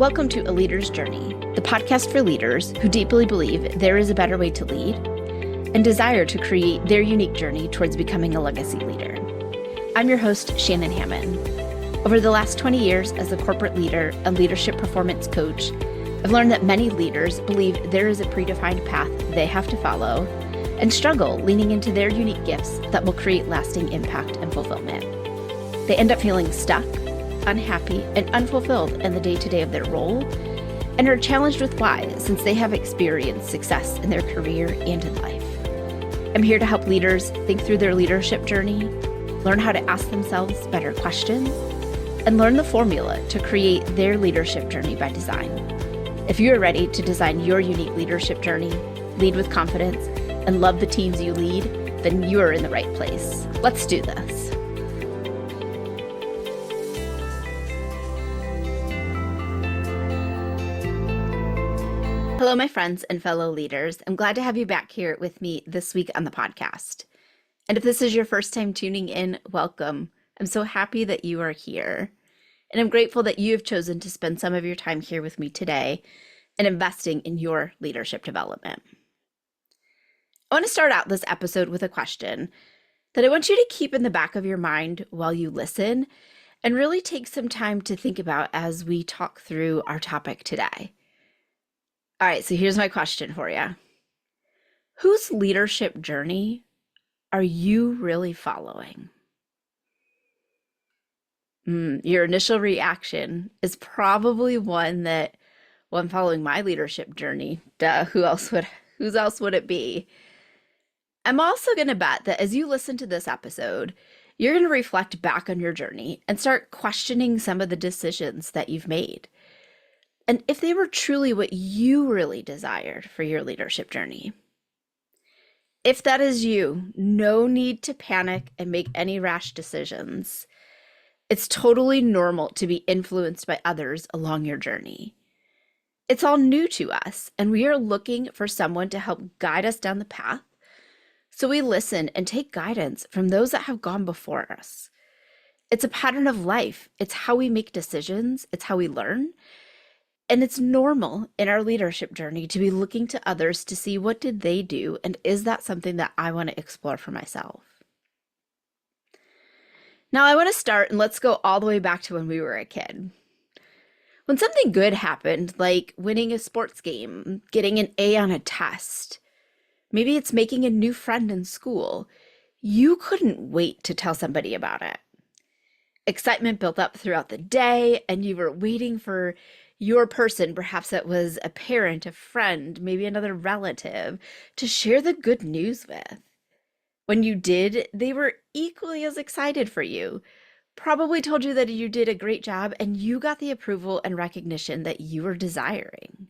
Welcome to A Leader's Journey, the podcast for leaders who deeply believe there is a better way to lead and desire to create their unique journey towards becoming a legacy leader. I'm your host, Shannon Hammond. Over the last 20 years as a corporate leader and leadership performance coach, I've learned that many leaders believe there is a predefined path they have to follow and struggle leaning into their unique gifts that will create lasting impact and fulfillment. They end up feeling stuck, unhappy, and unfulfilled in the day-to-day of their role, and are challenged with why, since they have experienced success in their career and in life. I'm here to help leaders think through their leadership journey, learn how to ask themselves better questions, and learn the formula to create their leadership journey by design. If you are ready to design your unique leadership journey, lead with confidence, and love the teams you lead, then you are in the right place. Let's do this. Hello, my friends and fellow leaders. I'm glad to have you back here with me this week on the podcast. And if this is your first time tuning in, welcome. I'm so happy that you are here. And I'm grateful that you have chosen to spend some of your time here with me today and investing in your leadership development. I want to start out this episode with a question that I want you to keep in the back of your mind while you listen and really take some time to think about as we talk through our topic today. All right, so here's my question for you. Whose leadership journey are you really following? Your initial reaction is probably one that, well, I'm following my leadership journey. Duh, who else would it be? I'm also going to bet that as you listen to this episode, you're going to reflect back on your journey and start questioning some of the decisions that you've made. And if they were truly what you really desired for your leadership journey. If that is you, no need to panic and make any rash decisions. It's totally normal to be influenced by others along your journey. It's all new to us, and we are looking for someone to help guide us down the path. So we listen and take guidance from those that have gone before us. It's a pattern of life. It's how we make decisions. It's how we learn. And it's normal in our leadership journey to be looking to others to see what did they do, and is that something that I want to explore for myself? Now I want to start, and let's go all the way back to when we were a kid. When something good happened, like winning a sports game, getting an A on a test, maybe it's making a new friend in school, you couldn't wait to tell somebody about it. Excitement built up throughout the day, and you were waiting for your person, perhaps that was a parent, a friend, maybe another relative, to share the good news with. When you did, they were equally as excited for you, probably told you that you did a great job and you got the approval and recognition that you were desiring.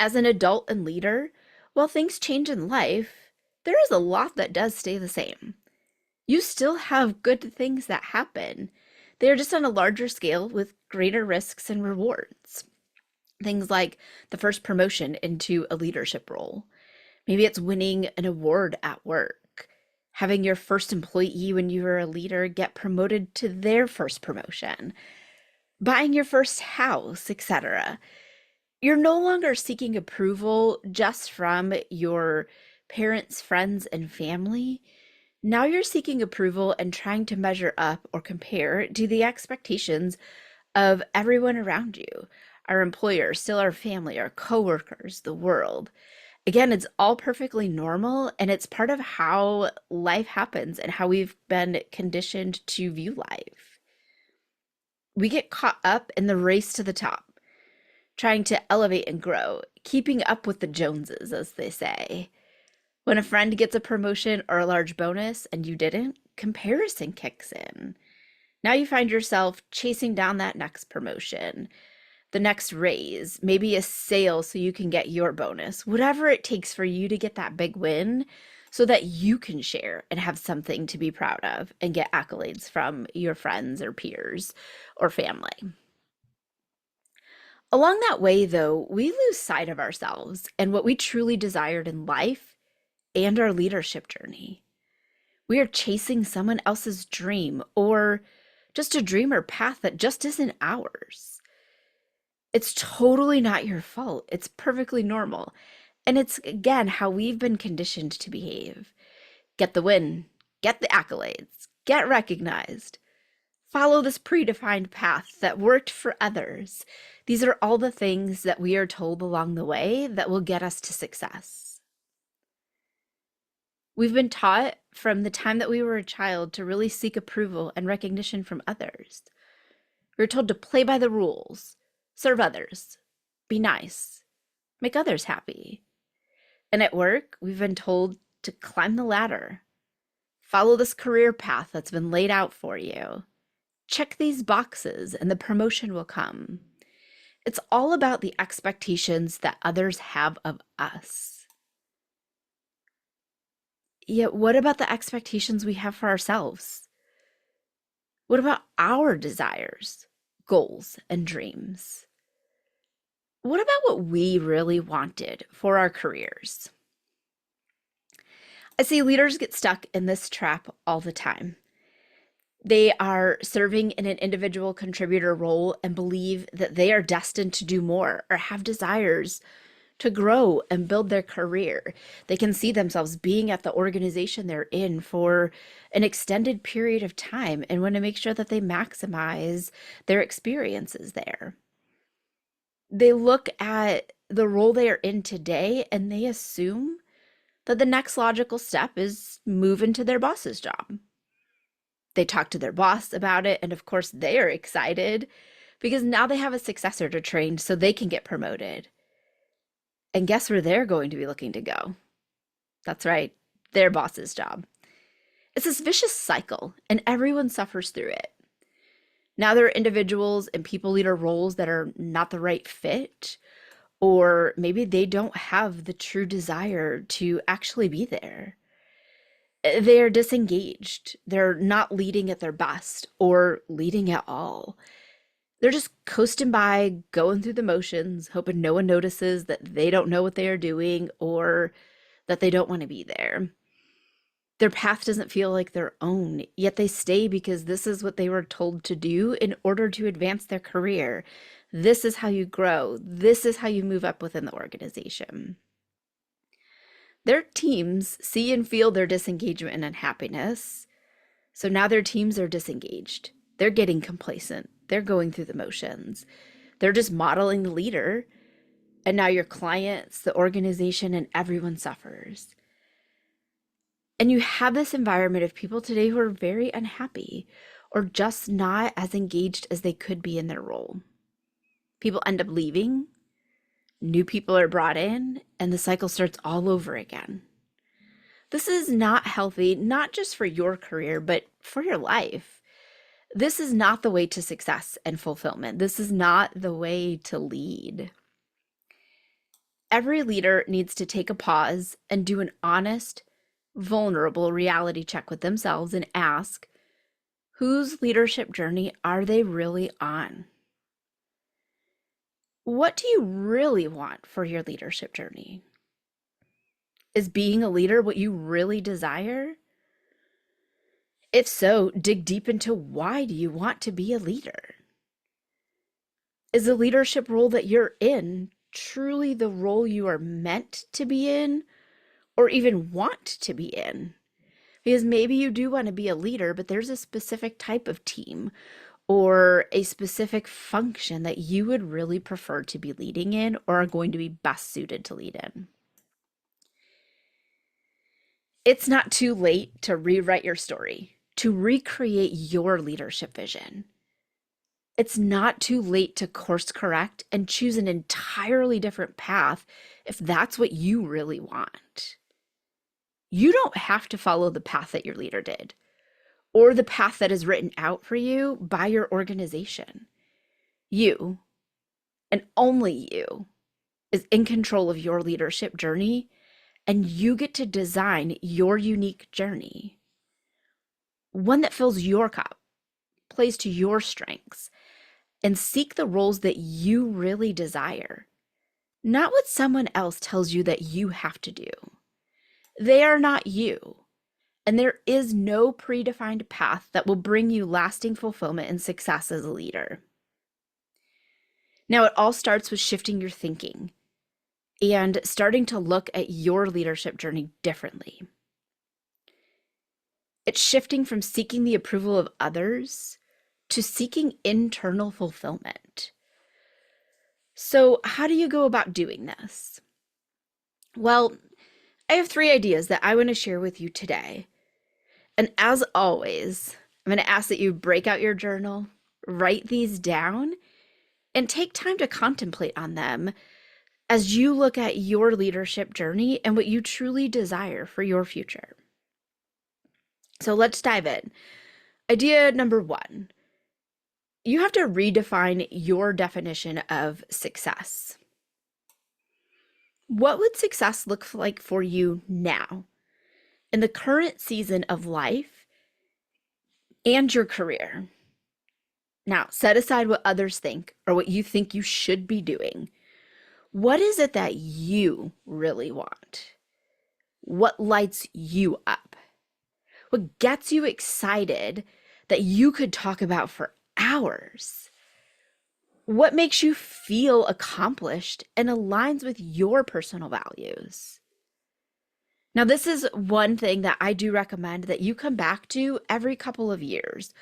As an adult and leader, while things change in life, there is a lot that does stay the same. You still have good things that happen. They are just on a larger scale with greater risks and rewards. Things like the first promotion into a leadership role. Maybe it's winning an award at work, having your first employee when you were a leader get promoted to their first promotion, buying your first house, etc. You're no longer seeking approval just from your parents, friends, and family. Now you're seeking approval and trying to measure up or compare to the expectations of everyone around you, our employers, still our family, our coworkers, the world. Again, it's all perfectly normal, and it's part of how life happens and how we've been conditioned to view life. We get caught up in the race to the top, trying to elevate and grow, keeping up with the Joneses, as they say. When a friend gets a promotion or a large bonus and you didn't, comparison kicks in. Now you find yourself chasing down that next promotion, the next raise, maybe a sale so you can get your bonus, whatever it takes for you to get that big win so that you can share and have something to be proud of and get accolades from your friends or peers or family. Along that way, though, we lose sight of ourselves and what we truly desired in life and our leadership journey. We are chasing someone else's dream or just a dream or path that just isn't ours. It's totally not your fault. It's perfectly normal. And it's, again, how we've been conditioned to behave. Get the win, get the accolades, get recognized, follow this predefined path that worked for others. These are all the things that we are told along the way that will get us to success. We've been taught from the time that we were a child to really seek approval and recognition from others. We're told to play by the rules, serve others, be nice, make others happy. And at work, we've been told to climb the ladder, follow this career path that's been laid out for you. Check these boxes and the promotion will come. It's all about the expectations that others have of us. Yet, what about the expectations we have for ourselves? What about our desires, goals, and dreams? What about what we really wanted for our careers? I see leaders get stuck in this trap all the time. They are serving in an individual contributor role and believe that they are destined to do more or have desires to grow and build their career. They can see themselves being at the organization they're in for an extended period of time and want to make sure that they maximize their experiences there. They look at the role they are in today and they assume that the next logical step is move into their boss's job. They talk to their boss about it, and of course, they are excited because now they have a successor to train so they can get promoted. And guess where they're going to be looking to go? That's right, their boss's job. It's this vicious cycle, and everyone suffers through it. Now there are individuals and people leader roles that are not the right fit, or maybe they don't have the true desire to actually be there. They're disengaged. They're not leading at their best or leading at all. They're just coasting by, going through the motions, hoping no one notices that they don't know what they are doing or that they don't want to be there. Their path doesn't feel like their own, yet they stay because this is what they were told to do in order to advance their career. This is how you grow. This is how you move up within the organization. Their teams see and feel their disengagement and unhappiness. So now their teams are disengaged. They're getting complacent. They're going through the motions. They're just modeling the leader. And now your clients, the organization, and everyone suffers. And you have this environment of people today who are very unhappy or just not as engaged as they could be in their role. People end up leaving. New people are brought in, and the cycle starts all over again. This is not healthy, not just for your career, but for your life. This is not the way to success and fulfillment. This is not the way to lead. Every leader needs to take a pause and do an honest, vulnerable reality check with themselves and ask, whose leadership journey are they really on? What do you really want for your leadership journey? Is being a leader what you really desire? If so, dig deep into why do you want to be a leader? Is the leadership role that you're in truly the role you are meant to be in or even want to be in? Because maybe you do want to be a leader, but there's a specific type of team or a specific function that you would really prefer to be leading in or are going to be best suited to lead in. It's not too late to rewrite your story, to recreate your leadership vision. It's not too late to course correct and choose an entirely different path if that's what you really want. You don't have to follow the path that your leader did or the path that is written out for you by your organization. You, and only you, is in control of your leadership journey, and you get to design your unique journey. One that fills your cup, plays to your strengths, and seek the roles that you really desire, not what someone else tells you that you have to do. They are not you. And there is no predefined path that will bring you lasting fulfillment and success as a leader. Now, it all starts with shifting your thinking and starting to look at your leadership journey differently. It's shifting from seeking the approval of others to seeking internal fulfillment. So, how do you go about doing this? Well, I have 3 ideas that I want to share with you today. And as always, I'm going to ask that you break out your journal, write these down, and take time to contemplate on them as you look at your leadership journey and what you truly desire for your future. So let's dive in. Idea number 1, you have to redefine your definition of success. What would success look like for you now, in the current season of life and your career? Now, set aside what others think or what you think you should be doing. What is it that you really want? What lights you up? What gets you excited that you could talk about for hours? What makes you feel accomplished and aligns with your personal values? Now, this is one thing that I do recommend that you come back to every couple of years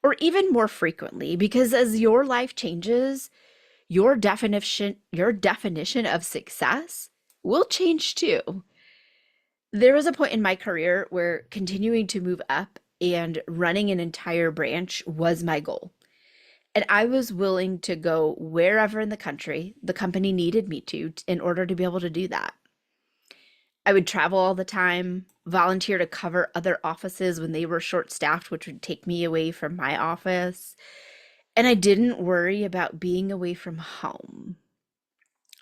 or even more frequently, because as your life changes, your definition of success will change too. There was a point in my career where continuing to move up and running an entire branch was my goal. And I was willing to go wherever in the country the company needed me to in order to be able to do that. I would travel all the time, volunteer to cover other offices when they were short-staffed, which would take me away from my office. And I didn't worry about being away from home.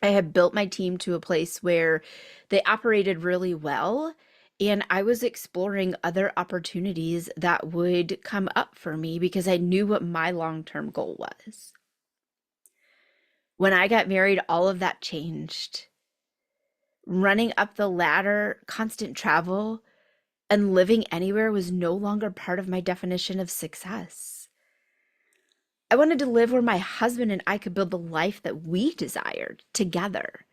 I had built my team to a place where they operated really well, and I was exploring other opportunities that would come up for me because I knew what my long-term goal was. When I got married, all of that changed. Running up the ladder, constant travel, and living anywhere was no longer part of my definition of success. I wanted to live where my husband and I could build the life that we desired together.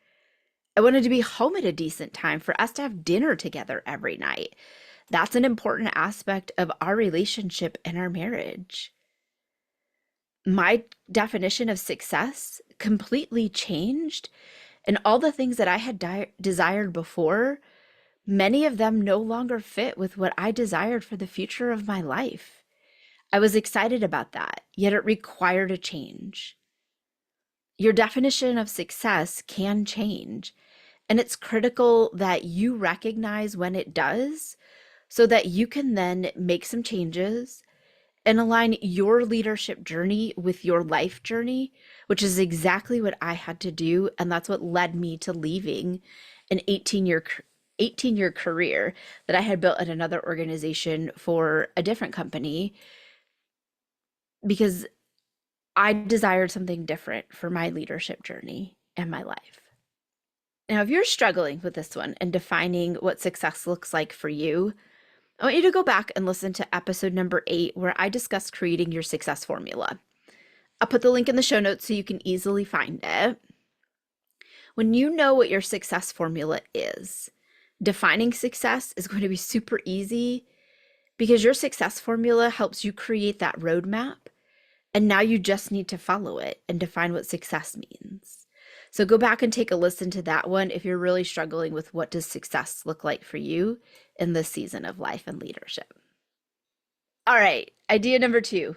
I wanted to be home at a decent time for us to have dinner together every night. That's an important aspect of our relationship and our marriage. My definition of success completely changed, and all the things that I had desired before, many of them no longer fit with what I desired for the future of my life. I was excited about that, yet it required a change. Your definition of success can change, and it's critical that you recognize when it does so that you can then make some changes and align your leadership journey with your life journey, which is exactly what I had to do. And that's what led me to leaving an 18-year career that I had built at another organization for a different company, because I desired something different for my leadership journey and my life. Now, if you're struggling with this one and defining what success looks like for you, I want you to go back and listen to episode number 8, where I discussed creating your success formula. I'll put the link in the show notes so you can easily find it. When you know what your success formula is, defining success is going to be super easy because your success formula helps you create that roadmap. And now you just need to follow it and define what success means. So go back and take a listen to that one if you're really struggling with what does success look like for you in this season of life and leadership. All right, idea number 2,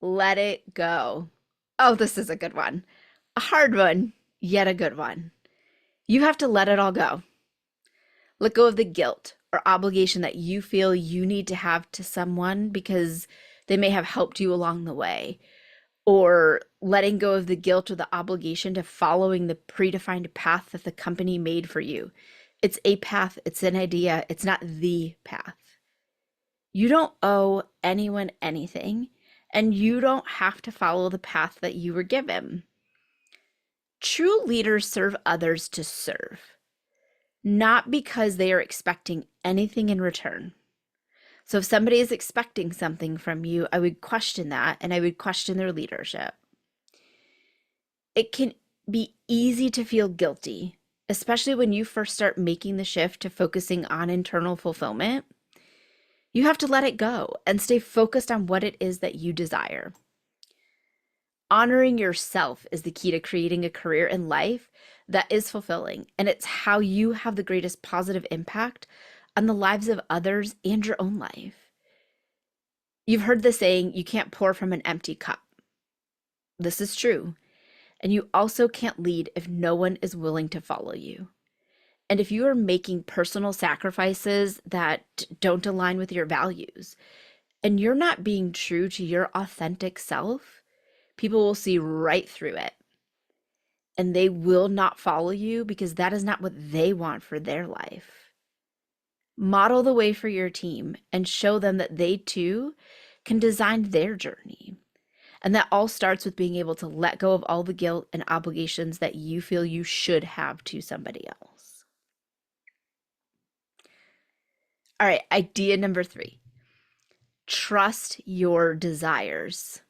let it go. Oh, this is a good one. A hard one, yet a good one. You have to let it all go. Let go of the guilt or obligation that you feel you need to have to someone because they may have helped you along the way, or letting go of the guilt or the obligation to following the predefined path that the company made for you. It's a path, it's an idea, it's not the path. You don't owe anyone anything, and you don't have to follow the path that you were given. True leaders serve others to serve, not because they are expecting anything in return. So if somebody is expecting something from you, I would question that, and I would question their leadership. It can be easy to feel guilty, especially when you first start making the shift to focusing on internal fulfillment. You have to let it go and stay focused on what it is that you desire. Honoring yourself is the key to creating a career in life that is fulfilling, and it's how you have the greatest positive impact on the lives of others and your own life. You've heard the saying, you can't pour from an empty cup. This is true. And you also can't lead if no one is willing to follow you. And if you are making personal sacrifices that don't align with your values, and you're not being true to your authentic self, people will see right through it. And they will not follow you because that is not what they want for their life. Model the way for your team and show them that they too can design their journey. And that all starts with being able to let go of all the guilt and obligations that you feel you should have to somebody else. All right, idea number 3. Trust your desires.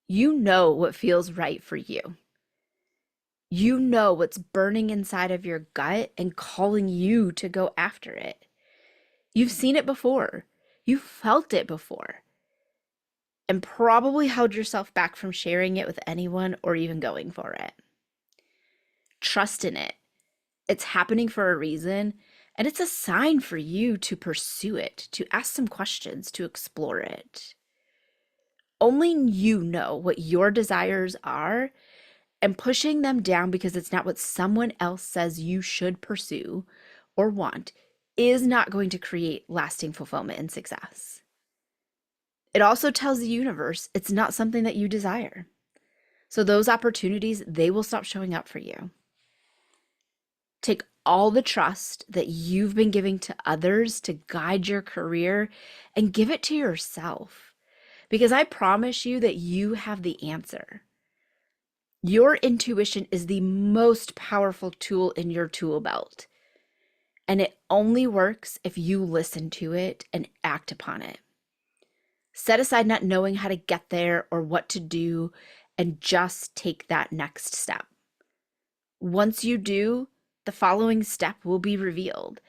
You know what feels right for you. You know what's burning inside of your gut and calling you to go after it. You've seen it before. You've felt it before. And probably held yourself back from sharing it with anyone or even going for it. Trust in it. It's happening for a reason, and it's a sign for you to pursue it, to ask some questions, to explore it. Only you know what your desires are, and pushing them down because it's not what someone else says you should pursue or want is not going to create lasting fulfillment and success. It also tells the universe it's not something that you desire. So those opportunities, they will stop showing up for you. Take all the trust that you've been giving to others to guide your career and give it to yourself. Because I promise you that you have the answer. Your intuition is the most powerful tool in your tool belt. And it only works if you listen to it and act upon it. Set aside not knowing how to get there or what to do and just take that next step. Once you do, the following step will be revealed.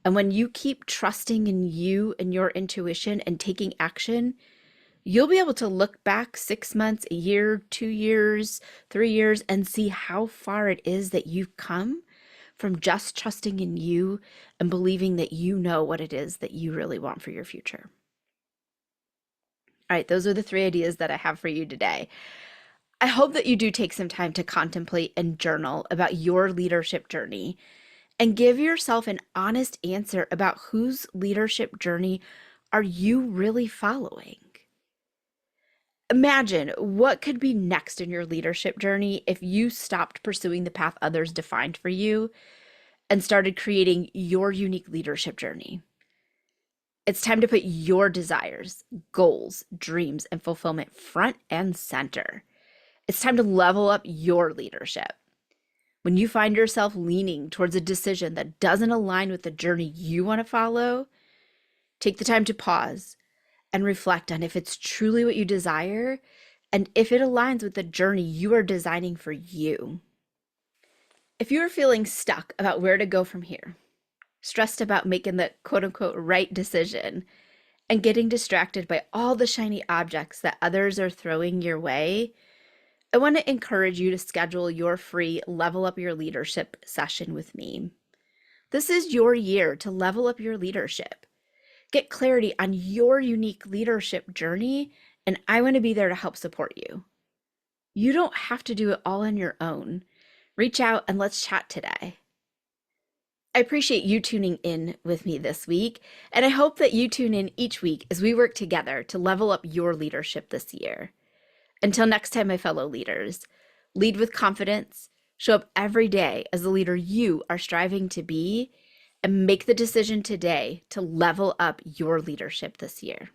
And when you keep trusting in you and your intuition and taking action, you'll be able to look back 6 months, a year, 2 years, 3 years, and see how far it is that you've come from just trusting in you and believing that you know what it is that you really want for your future. All right, those are the 3 ideas that I have for you today. I hope that you do take some time to contemplate and journal about your leadership journey and give yourself an honest answer about whose leadership journey are you really following. Imagine what could be next in your leadership journey if you stopped pursuing the path others defined for you and started creating your unique leadership journey. It's time to put your desires, goals, dreams, and fulfillment front and center. It's time to level up your leadership. When you find yourself leaning towards a decision that doesn't align with the journey you want to follow, take the time to pause and reflect on if it's truly what you desire and if it aligns with the journey you are designing for you. If you are feeling stuck about where to go from here, stressed about making the quote-unquote right decision, and getting distracted by all the shiny objects that others are throwing your way, I want to encourage you to schedule your free Level Up Your Leadership session with me. This is your year to level up your leadership. Get clarity on your unique leadership journey, and I want to be there to help support you. You don't have to do it all on your own. Reach out and let's chat today. I appreciate you tuning in with me this week, and I hope that you tune in each week as we work together to level up your leadership this year. Until next time, my fellow leaders, lead with confidence, show up every day as the leader you are striving to be, and make the decision today to level up your leadership this year.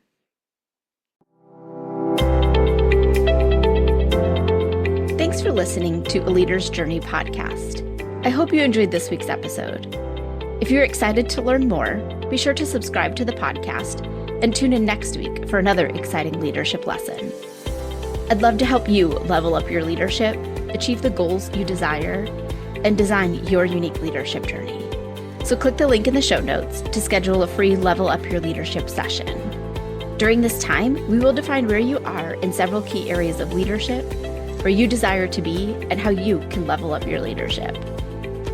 Thanks for listening to A Leader's Journey podcast. I hope you enjoyed this week's episode. If you're excited to learn more, be sure to subscribe to the podcast and tune in next week for another exciting leadership lesson. I'd love to help you level up your leadership, achieve the goals you desire, and design your unique leadership journey. So click the link in the show notes to schedule a free Level Up Your Leadership session. During this time, we will define where you are in several key areas of leadership, where you desire to be, and how you can level up your leadership.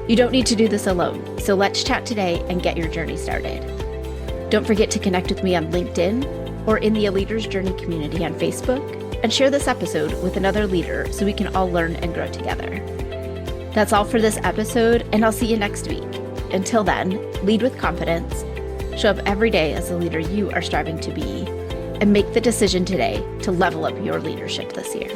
You don't need to do this alone, so let's chat today and get your journey started. Don't forget to connect with me on LinkedIn or in the A Leader's Journey community on Facebook, and share this episode with another leader so we can all learn and grow together. That's all for this episode, and I'll see you next week. Until then, lead with confidence, show up every day as the leader you are striving to be, and make the decision today to level up your leadership this year.